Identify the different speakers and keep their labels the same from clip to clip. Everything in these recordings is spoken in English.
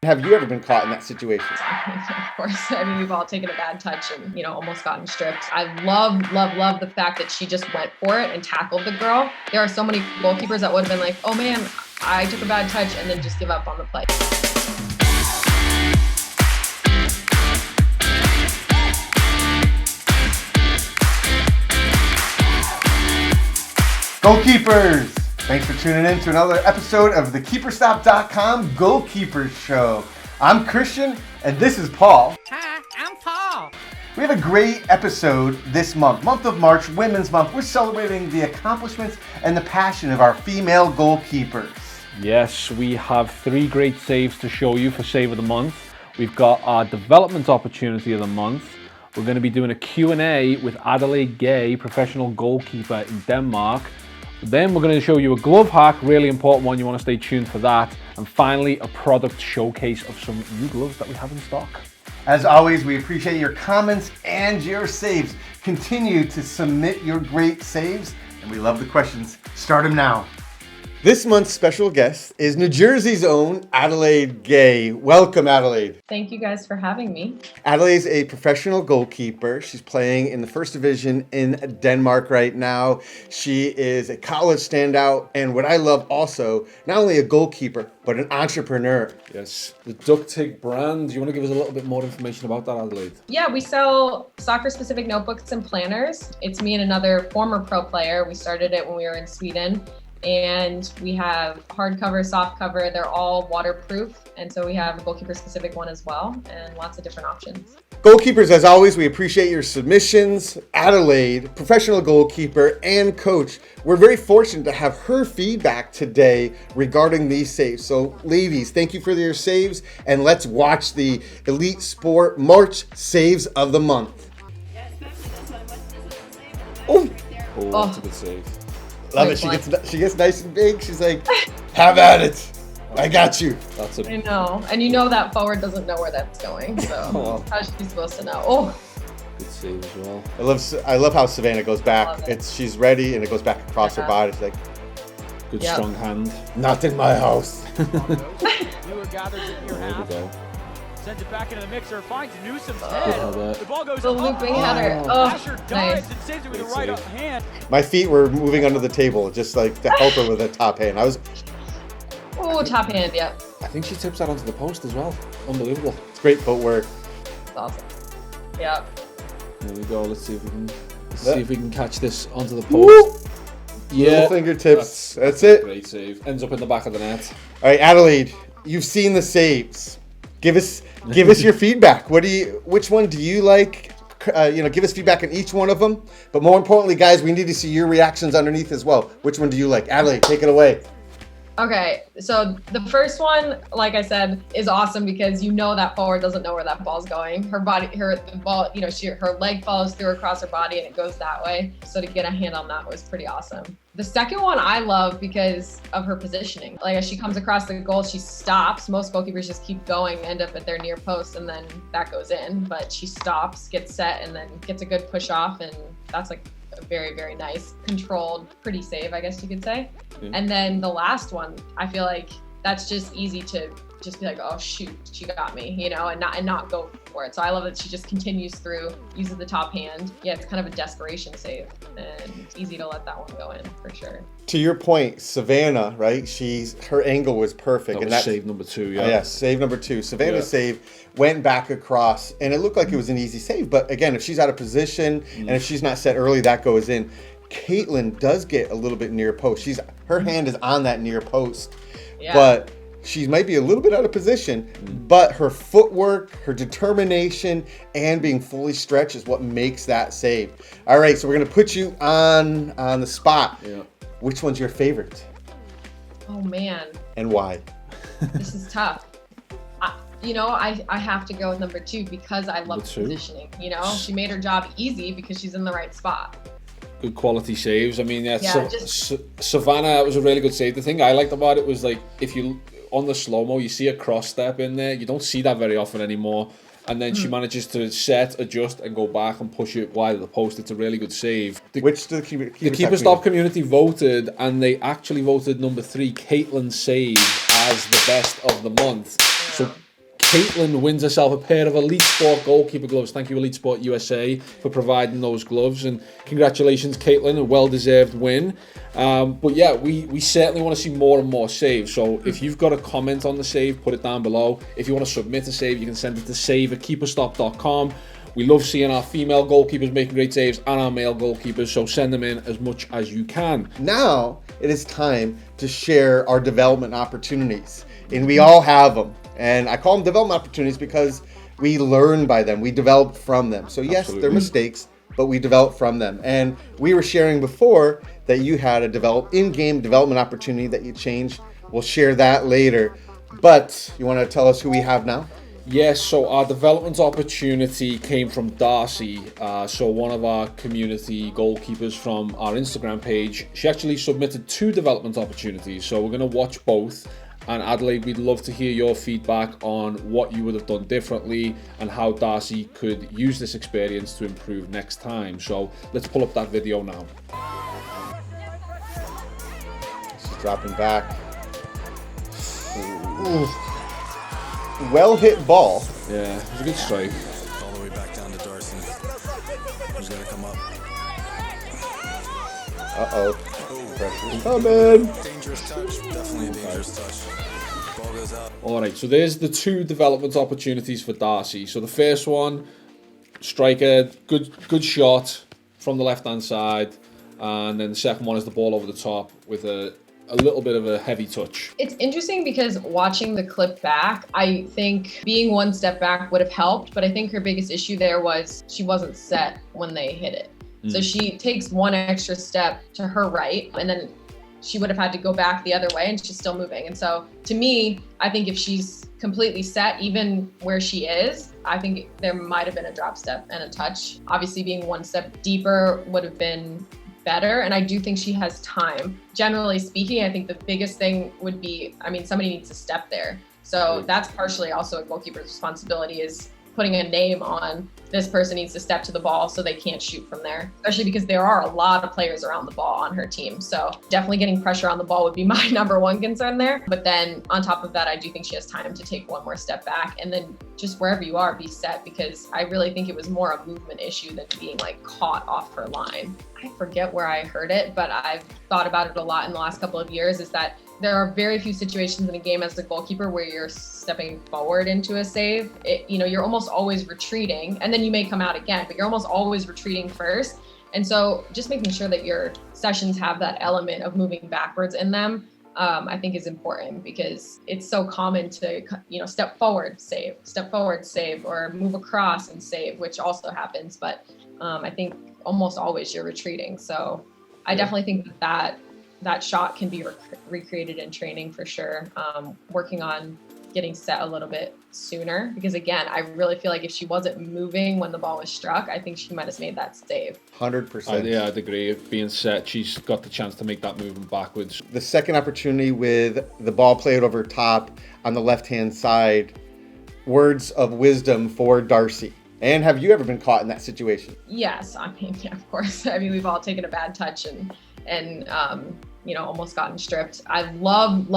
Speaker 1: Have you ever been caught in that situation?
Speaker 2: Of course. I mean, we've all taken a bad touch and, almost gotten stripped. I love the fact that she just went for it and tackled the girl. There are so many goalkeepers that would have been like, oh man, I took a bad touch, and then just give up on the play.
Speaker 1: Goalkeepers! Thanks for tuning in to another episode of the Keeperstop.com Goalkeepers Show. I'm Christian, and this is Paul.
Speaker 3: Hi, I'm Paul.
Speaker 1: We have a great episode this month of March, Women's Month. We're celebrating the accomplishments and the passion of our female goalkeepers.
Speaker 4: Yes, we have 3 great saves to show you for Save of the Month. We've got our development opportunity of the month. We're going to be doing a Q&A with Adelaide Gay, professional goalkeeper in Denmark. Then we're going to show you a glove hack, really important one. You want to stay tuned for that. And finally, a product showcase of some new gloves that we have in stock.
Speaker 1: As always, we appreciate your comments and your saves. Continue to submit your great saves, and we love the questions. Start them now. This month's special guest is New Jersey's own Adelaide Gay. Welcome, Adelaide.
Speaker 2: Thank you guys for having me.
Speaker 1: Adelaide's a professional goalkeeper. She's playing in the first division in Denmark right now. She is a college standout, and what I love also, not only a goalkeeper, but an entrepreneur.
Speaker 4: Yes, the DUKTIG brand. Do you want to give us a little bit more information about that, Adelaide?
Speaker 2: Yeah, we sell soccer-specific notebooks and planners. It's me and another former pro player. We started it when we were in Sweden. And we have hardcover, softcover. They're all waterproof. And so we have a goalkeeper-specific one as well, and lots of different options.
Speaker 1: Goalkeepers, as always, we appreciate your submissions. Adelaide, professional goalkeeper and coach. We're very fortunate to have her feedback today regarding these saves. So, ladies, thank you for your saves, and let's watch the Elite Sport March Saves of the Month.
Speaker 4: Oh, that's a good save.
Speaker 1: Love it. She gets nice and big. She's like, have at it. I got you.
Speaker 2: I know. And that forward doesn't know where that's going. So how's she supposed to know? Oh.
Speaker 4: Good save as well.
Speaker 1: I love how Savannah goes back. She's ready and it goes back across her body. She's like,
Speaker 4: good strong hand.
Speaker 1: Not in my house.
Speaker 3: You are gathered in your
Speaker 4: There we
Speaker 3: half.
Speaker 4: go.
Speaker 3: Sends it back into the mixer. Finds Newsom's head. The ball goes
Speaker 2: The
Speaker 3: up.
Speaker 2: looping header. Oh,
Speaker 3: Asher dives
Speaker 2: nice.
Speaker 3: and saves it with
Speaker 4: Good
Speaker 3: the right
Speaker 4: save.
Speaker 3: up hand.
Speaker 1: My feet were moving under the table just like to help her with a top hand.
Speaker 2: Oh, top hand, yep.
Speaker 4: I think she tips that onto the post as well. Unbelievable.
Speaker 1: It's great footwork.
Speaker 2: That's awesome. Yep.
Speaker 4: There we go. Let's see if we can catch this onto the post.
Speaker 1: Little fingertips. That's it.
Speaker 4: Great save. Ends up in the back of the net.
Speaker 1: All right, Adelaide, you've seen the saves. Give us your feedback. Which one do you like? Give us feedback on each one of them. But more importantly, guys, we need to see your reactions underneath as well. Which one do you like? Adelaide, take it away.
Speaker 2: Okay, so the first one, like I said, is awesome because that forward doesn't know where that ball's going. Her leg follows through across her body and it goes that way. So to get a hand on that was pretty awesome. The second one I love because of her positioning. Like as she comes across the goal, she stops. Most goalkeepers just keep going, end up at their near post, and then that goes in. But she stops, gets set, and then gets a good push off, and that's like a very, very nice, controlled, pretty save, I guess you could say. Yeah. And then the last one, I feel like that's just easy to just be like, oh shoot, she got me, and not go for it. So I love that she just continues through, uses the top hand. Yeah, it's kind of a desperation save, and it's easy to let that one go in for sure.
Speaker 1: To your point, Savannah, right? Her angle was perfect.
Speaker 4: That was save number 2, yeah.
Speaker 1: Yes, save number 2. Savannah's save went back across, and it looked like it was an easy save. But again, if she's out of position and if she's not set early, that goes in. Caitlin does get a little bit near post. Her hand is on that near post, but she might be a little bit out of position, but her footwork, her determination, and being fully stretched is what makes that save. All right, so we're going to put you on the spot. Yeah. Which one's your favorite?
Speaker 2: Oh, man.
Speaker 1: And why?
Speaker 2: This is tough. I have to go with number 2 because I love positioning. She made her job easy because she's in the right spot.
Speaker 4: Good quality saves. I mean, Savannah was a really good save. The thing I liked about it was like if you on the slow-mo, you see a cross step in there. You don't see that very often anymore. And then she manages to set, adjust, and go back and push it wide of the post. It's a really good save.
Speaker 1: The
Speaker 4: Keeperstop community voted, and they actually voted number 3, Caitlin's save, as the best of the month. So Caitlin wins herself a pair of Elite Sport goalkeeper gloves. Thank you, Elite Sport USA, for providing those gloves. And congratulations, Caitlin, a well-deserved win. But yeah, we certainly want to see more and more saves. So if you've got a comment on the save, put it down below. If you want to submit a save, you can send it to save@keeperstop.com. We love seeing our female goalkeepers making great saves and our male goalkeepers, so send them in as much as you can.
Speaker 1: Now it is time to share our development opportunities, and we all have them. And I call them development opportunities because we learn by them, we develop from them. So yes,
Speaker 4: Absolutely.
Speaker 1: they're mistakes, but we develop from them. And we were sharing before that you had a in-game development opportunity that you changed. We'll share that later. But you want to tell us who we have now?
Speaker 4: Yes, so our development opportunity came from Darcy, so one of our community goalkeepers from our Instagram page. She actually submitted 2 development opportunities, so we're going to watch both. And Adelaide, we'd love to hear your feedback on what you would have done differently and how Darcy could use this experience to improve next time. So let's pull up that video now.
Speaker 1: She's dropping back. Ooh. Well hit ball.
Speaker 4: Yeah, it was a good strike.
Speaker 5: All the way back down to Darcy. Who's gonna come up?
Speaker 1: Uh-oh. Pressure's coming.
Speaker 5: Dangerous touch. Definitely a dangerous touch. Ball goes out.
Speaker 4: All right, so there's the 2 development opportunities for Darcy. So the first one, striker, good shot from the left-hand side. And then the second one is the ball over the top with a little bit of a heavy touch.
Speaker 2: It's interesting because watching the clip back, I think being one step back would have helped, but I think her biggest issue there was she wasn't set when they hit it. So she takes one extra step to her right, and then she would have had to go back the other way, and she's still moving. And so to me, I think if she's completely set, even where she is, I think there might have been a drop step and a touch. Obviously being one step deeper would have been better, and I do think she has time. Generally speaking, I think the biggest thing would be, somebody needs to step there. So that's partially also a goalkeeper's responsibility, is putting a name on this person needs to step to the ball so they can't shoot from there, especially because there are a lot of players around the ball on her team. So definitely getting pressure on the ball would be my number one concern there. But then on top of that, I do think she has time to take one more step back, and then just wherever you are, be set, because I really think it was more a movement issue than being like caught off her line. I forget where I heard it, but I've thought about it a lot in the last couple of years, is that there are very few situations in a game as the goalkeeper where you're stepping forward into a save. You're almost always retreating, and then you may come out again, but you're almost always retreating first. And so just making sure that your sessions have that element of moving backwards in them, I think is important, because it's so common to, step forward, save, or move across and save, which also happens. But I think almost always you're retreating. So I definitely think that shot can be recreated in training for sure. Working on getting set a little bit sooner, because again, I really feel like if she wasn't moving when the ball was struck, I think she might have made that save.
Speaker 1: 100%.
Speaker 4: Yeah, I'd agree. If being set, she's got the chance to make that movement backwards.
Speaker 1: The second opportunity with the ball played over top on the left-hand side, words of wisdom for Darcy. And have you ever been caught in that situation?
Speaker 2: Yes, yeah, of course. We've all taken a bad touch and almost gotten stripped. I love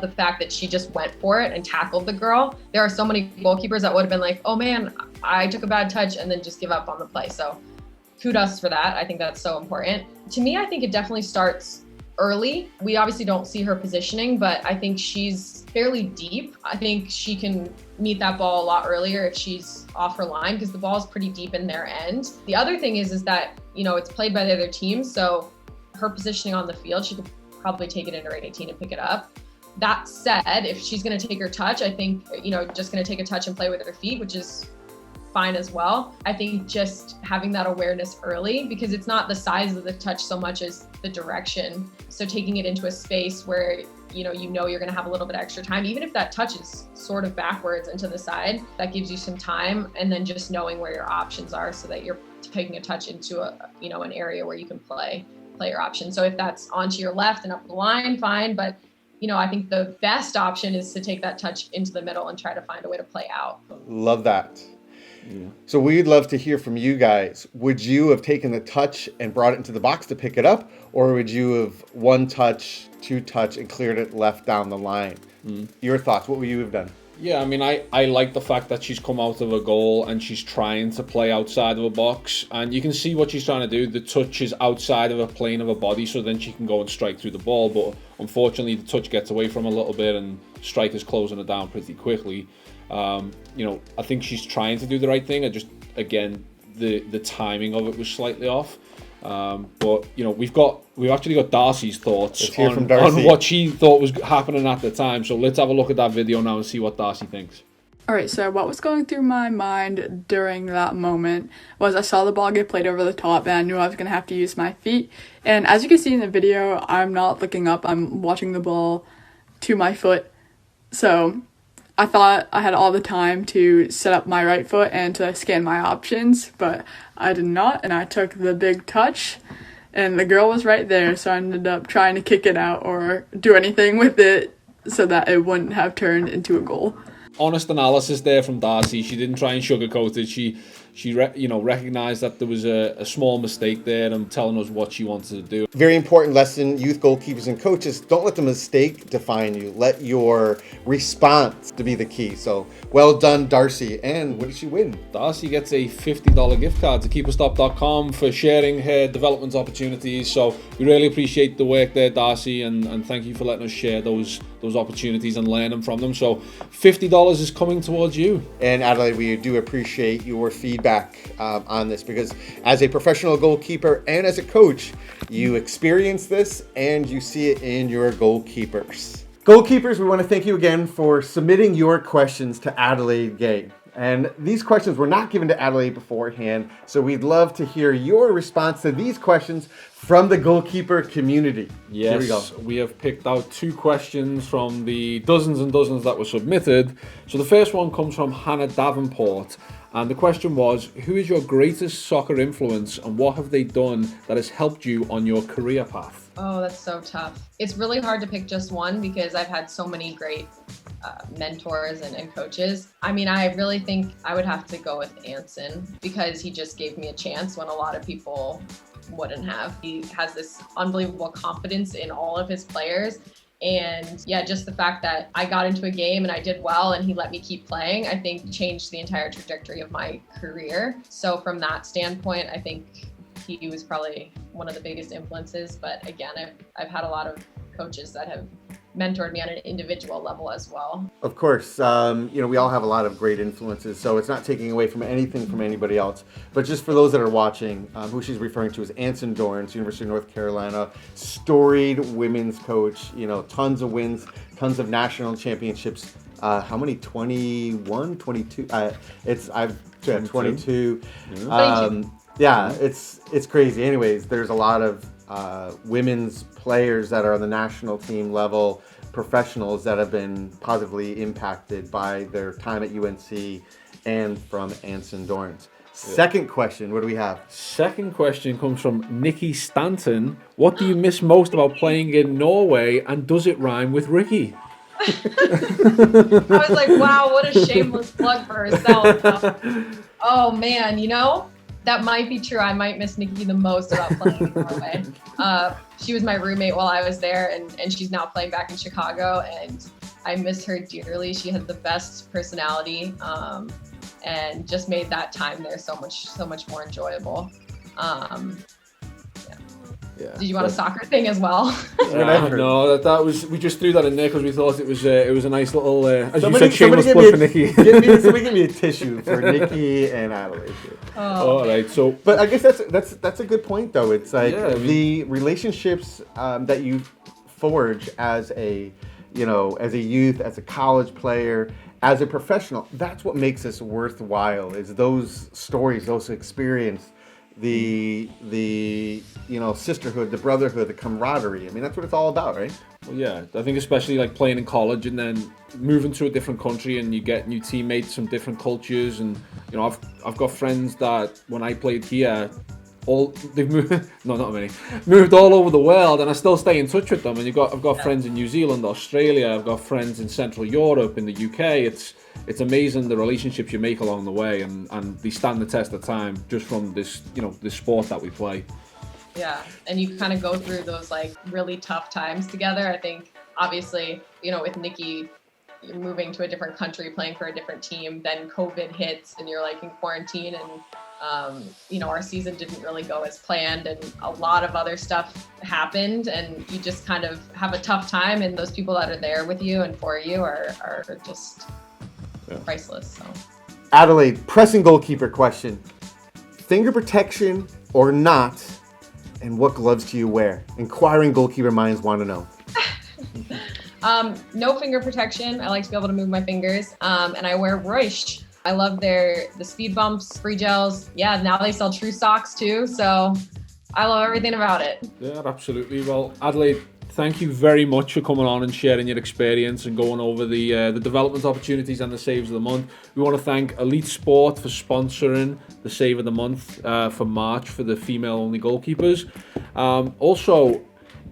Speaker 2: the fact that she just went for it and tackled the girl. There are so many goalkeepers that would have been like, oh man, I took a bad touch, and then just give up on the play. So kudos for that. I think that's so important. To me, I think it definitely starts early. We obviously don't see her positioning, but I think she's fairly deep. I think she can meet that ball a lot earlier if she's off her line, because the ball is pretty deep in their end. The other thing is that, it's played by the other team. So her positioning on the field, she could probably take it into her 18 and pick it up. That said, if she's going to take her touch, I think, just going to take a touch and play with her feet, which is fine as well. I think just having that awareness early, because it's not the size of the touch so much as the direction. So taking it into a space where, you're going to have a little bit extra time, even if that touch is sort of backwards and to the side, that gives you some time. And then just knowing where your options are so that you're taking a touch into an area where you can play your option. So if that's onto your left and up the line, fine. But, I think the best option is to take that touch into the middle and try to find a way to play out.
Speaker 1: Love that. Yeah. So we'd love to hear from you guys. Would you have taken the touch and brought it into the box to pick it up? Or would you have one touch, two touch, and cleared it left down the line? Your thoughts, what would you have done?
Speaker 4: Yeah, I mean, I like the fact that she's come out of a goal and she's trying to play outside of a box. And you can see what she's trying to do. The touch is outside of a plane of a body, so then she can go and strike through the ball. But unfortunately, the touch gets away from her a little bit and striker's closing her down pretty quickly. You know, I think she's trying to do the right thing. I just, again, the timing of it was slightly off. But you know, we've actually got Darcy's thoughts on what she thought was happening at the time. So let's have a look at that video now and see what Darcy thinks.
Speaker 6: Alright, so what was going through my mind during that moment was I saw the ball get played over the top and I knew I was going to have to use my feet. And as you can see in the video, I'm not looking up, I'm watching the ball to my foot. So I thought I had all the time to set up my right foot and to scan my options, but I did not, and I took the big touch, and the girl was right there, so I ended up trying to kick it out or do anything with it so that it wouldn't have turned into a goal.
Speaker 4: Honest analysis there from Darcy. She didn't try and sugarcoat it. She recognized that there was a small mistake there and telling us what she wanted to do.
Speaker 1: Very important lesson, youth goalkeepers and coaches, don't let the mistake define you. Let your response to be the key. So well done, Darcy. And what did she win?
Speaker 4: Darcy gets a $50 gift card to keeperstop.com for sharing her development opportunities. So we really appreciate the work there, Darcy, and thank you for letting us share those opportunities and learning from them. So $50 is coming towards you.
Speaker 1: And Adelaide, we do appreciate your feedback on this, because as a professional goalkeeper and as a coach, you experience this and you see it in your goalkeepers. Goalkeepers, we want to thank you again for submitting your questions to Adelaide Gay. And these questions were not given to Adelaide beforehand, so we'd love to hear your response to these questions from the goalkeeper community.
Speaker 4: Yes, here we go. We have picked out 2 questions from the dozens and dozens that were submitted. So the first one comes from Hannah Davenport. And the question was, who is your greatest soccer influence and what have they done that has helped you on your career path?
Speaker 2: Oh, that's so tough. It's really hard to pick just one because I've had so many great mentors and coaches. I mean, I really think I would have to go with Anson because he just gave me a chance when a lot of people wouldn't have. He has this unbelievable confidence in all of his players. And yeah, just the fact that I got into a game and I did well and he let me keep playing, I think changed the entire trajectory of my career. So from that standpoint, I think he was probably one of the biggest influences. But again, I've had a lot of coaches that have mentored me on an individual level as well. Of
Speaker 1: course, we all have a lot of great influences, so it's not taking away from anything from anybody else. But just for those that are watching, who she's referring to is Anson Dorrance, University of North Carolina, storied women's coach, tons of wins, tons of national championships. How many? 21, 22? I've 22. Yeah, it's crazy. Anyways, there's a lot of women's players that are on the national team level, professionals that have been positively impacted by their time at UNC and from Anson Dorrance. Second question, what do we have?
Speaker 4: Second question comes from Nikki Stanton. What do you miss most about playing in Norway, and does it rhyme with Ricky?
Speaker 2: I was like, wow, what a shameless plug for herself. Oh man, that might be true. I might miss Nikki the most about playing in Norway. She was my roommate while I was there, and she's now playing back in Chicago, and I miss her dearly. She had the best personality, and just made that time there so much more enjoyable. Yeah. Did you want a soccer thing as well?
Speaker 4: No, that was, we just threw that in there because we thought it was a nice little, as
Speaker 1: somebody,
Speaker 4: you said, shameless plug for Nikki.
Speaker 1: Somebody give me a tissue for Nikki and Adelaide.
Speaker 4: All right, so.
Speaker 1: But I guess that's a good point though. It's like the relationships that you forge as a youth, as a college player, as a professional. That's what makes this worthwhile. Is those stories, those experiences. The sisterhood, the brotherhood, the camaraderie. I mean, that's what it's all about, right?
Speaker 4: Well, yeah, I think especially like playing in college and then moving to a different country and you get new teammates from different cultures. And I've got friends that when I played here, they've moved, no, not many, moved all over the world, and I still stay in touch with them. And I've got friends in New Zealand, Australia. I've got friends in Central Europe, in the UK. It's amazing the relationships you make along the way, and they stand the test of time just from this sport that we play.
Speaker 2: Yeah, and you kind of go through those like really tough times together. I think obviously with Nikki, you're moving to a different country, playing for a different team, then COVID hits and you're like in quarantine, and our season didn't really go as planned, and a lot of other stuff happened, and you just kind of have a tough time, and those people that are there with you and for you are just priceless. So,
Speaker 1: Adelaide, pressing goalkeeper question. Finger protection or not, and what gloves do you wear? Inquiring goalkeeper minds want to know.
Speaker 2: No finger protection. I like to be able to move my fingers, and I wear Reusch. I love the speed bumps, free gels. Yeah, now they sell True Socks too, so I love everything about it.
Speaker 4: Yeah, absolutely. Well, Adelaide, thank you very much for coming on and sharing your experience and going over the development opportunities and the saves of the month. We want to thank Elite Sport for sponsoring the save of the month for March for the female-only goalkeepers. Also,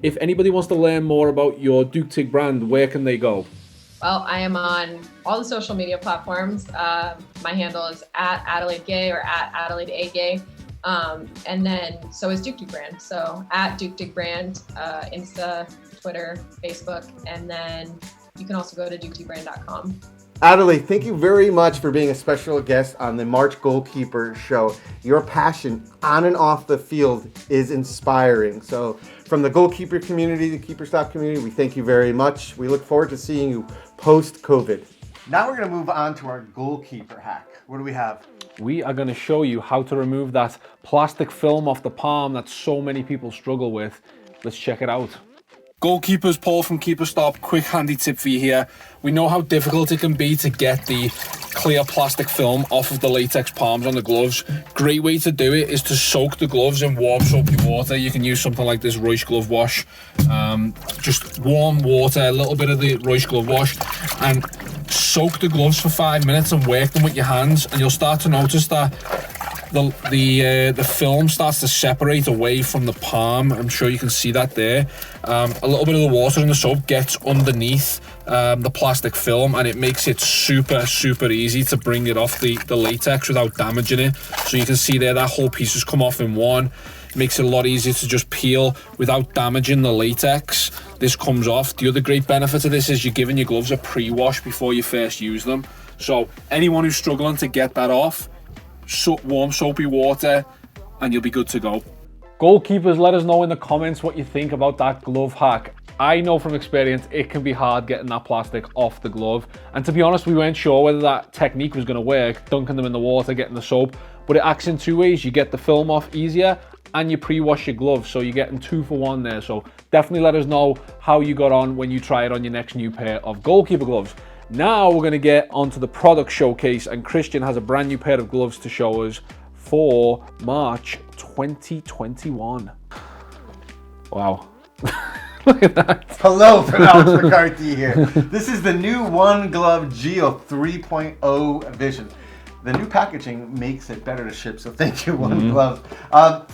Speaker 4: if anybody wants to learn more about your DUKTIG brand, where can they go?
Speaker 2: Well, I am on all the social media platforms. My handle is @AdelaideGay or @AdelaideAGay. And then so is DUKTIG brand. So @DUKTIG brand, Insta, Twitter, Facebook, and then you can also go to DUKTIGbrand.com.
Speaker 1: Adelaide, thank you very much for being a special guest on the March Goalkeeper Show. Your passion on and off the field is inspiring. So from the goalkeeper community, the Keeperstop community, we thank you very much. We look forward to seeing you post-COVID. Now we're going to move on to our goalkeeper hack. What do we have?
Speaker 4: We are going to show you how to remove that plastic film off the palm that so many people struggle with. Let's check it out.
Speaker 5: Goalkeepers, Paul from Keeperstop. Quick handy tip for you here. We know how difficult it can be to get the clear plastic film off of the latex palms on the gloves. Great way to do it is to soak the gloves in warm soapy water. You can use something like this Reusch glove wash. Just warm water, a little bit of the Reusch glove wash, and soak the gloves for 5 minutes and work them with your hands, and you'll start to notice that the film starts to separate away from the palm. I'm sure you can see that there. A little bit of the water in the soap gets underneath the plastic film, and it makes it super easy to bring it off the latex without damaging it. So you can see there that whole piece has come off in one. It makes it a lot easier to just peel without damaging the latex. This comes off. The other great benefit of this is you're giving your gloves a pre-wash before you first use them. So anyone who's struggling to get that off, warm soapy water, and you'll be good to go.
Speaker 4: Goalkeepers, let us know in the comments what you think about that glove hack. I know from experience it can be hard getting that plastic off the glove, and to be honest, we weren't sure whether that technique was going to work, dunking them in the water, getting the soap, but it acts in two ways. You get the film off easier and you pre-wash your gloves, so you're getting 2 for 1 there. So definitely let us know how you got on when you try it on your next new pair of goalkeeper gloves. Now we're going to get onto the product showcase, and Christian has a brand new pair of gloves to show us for March 2021. Wow. Look at that.
Speaker 1: Hello from Alex McCarthy here. This is the new One Glove Geo 3.0 Vision. The new packaging makes it better to ship, so thank you, One Glove.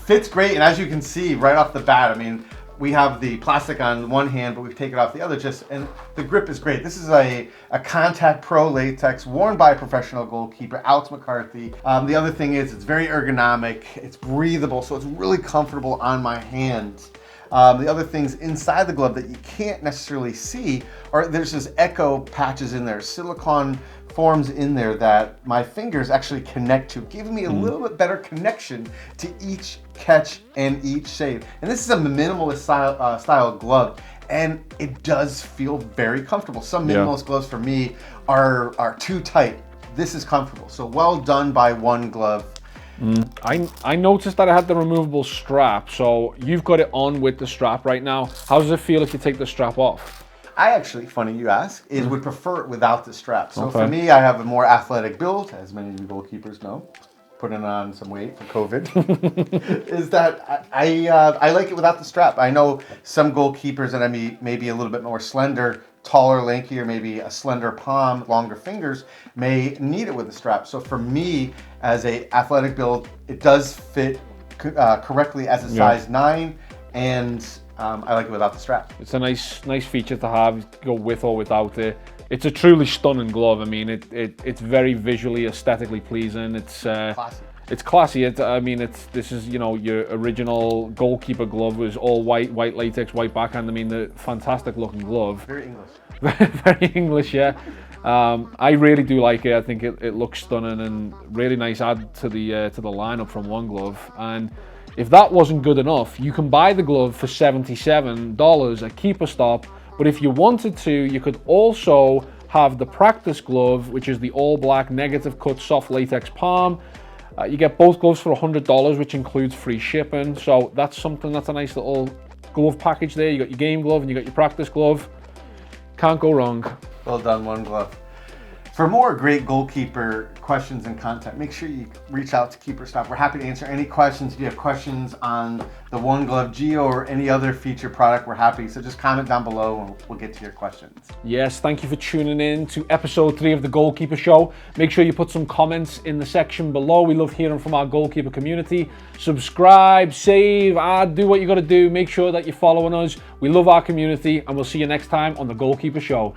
Speaker 1: Fits great, and as you can see right off the bat, I mean, we have the plastic on one hand, but we've taken off the other, and the grip is great. This is a Contact Pro latex worn by a professional goalkeeper, Alex McCarthy. The other thing is it's very ergonomic, it's breathable, so it's really comfortable on my hands. The other things inside the glove that you can't necessarily see are there's this echo patches in there, silicone forms in there that my fingers actually connect to, giving me a little bit better connection to each catch and each save. And this is a minimalist style glove, and it does feel very comfortable. Some minimalist gloves for me are too tight. This is comfortable, so well done by One Glove.
Speaker 4: I noticed that I had the removable strap, so you've got it on with the strap right now. How does it feel if you take the strap off?
Speaker 1: I actually, funny you ask, would prefer it without the strap. So for me, I have a more athletic build, as many of you goalkeepers know, putting on some weight for COVID, is that I like it without the strap. I know some goalkeepers that may be a little bit more slender, taller, lankier, maybe a slender palm, longer fingers, may need it with a strap. So for me, as a athletic build, it does fit correctly as a size 9, and I like it without the strap.
Speaker 4: It's a nice feature to have, go with or without it. It's a truly stunning glove. I mean, it's very visually, aesthetically pleasing. It's
Speaker 1: classy.
Speaker 4: it's classy. This is, you know, your original goalkeeper glove was all white latex, white backhand. I mean, the fantastic looking glove.
Speaker 1: Very English.
Speaker 4: Very English, yeah. I really do like it. I think it looks stunning and really nice add to the lineup from One Glove. And if that wasn't good enough, you can buy the glove for $77 at Keeperstop. But if you wanted to, you could also have the practice glove, which is the all black negative cut soft latex palm. You get both gloves for $100, which includes free shipping. So that's a nice little glove package there. You got your game glove and you got your practice glove. Can't go wrong.
Speaker 1: Well done, One Glove. For more great goalkeeper questions and content, make sure you reach out to Keeperstop. We're happy to answer any questions. If you have questions on the One Glove Geo or any other feature product, we're happy. So just comment down below and we'll get to your questions.
Speaker 4: Yes, thank you for tuning in to episode 3 of the Goalkeeper Show. Make sure you put some comments in the section below. We love hearing from our goalkeeper community. Subscribe, save, add, do what you got to do. Make sure that you're following us. We love our community and we'll see you next time on the Goalkeeper Show.